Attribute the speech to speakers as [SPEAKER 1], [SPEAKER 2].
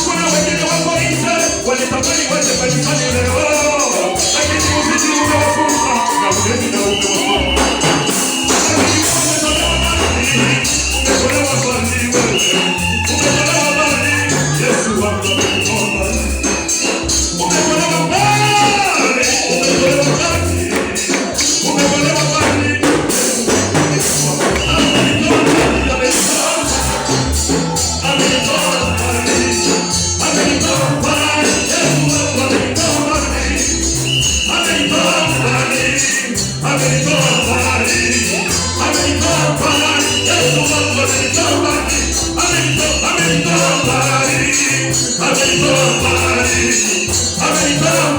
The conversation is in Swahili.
[SPEAKER 1] Kuna wengine wako nje walitamani waje kanisani leo, lakini uzidi umewafunga na ulemi na umewafunga. Umetolewa mbali wewe, umetolewa mbali. Yesu wangu amekutoa mbali, umetolewa mbali, umetolewa mbali, umetolewa mbali. I'm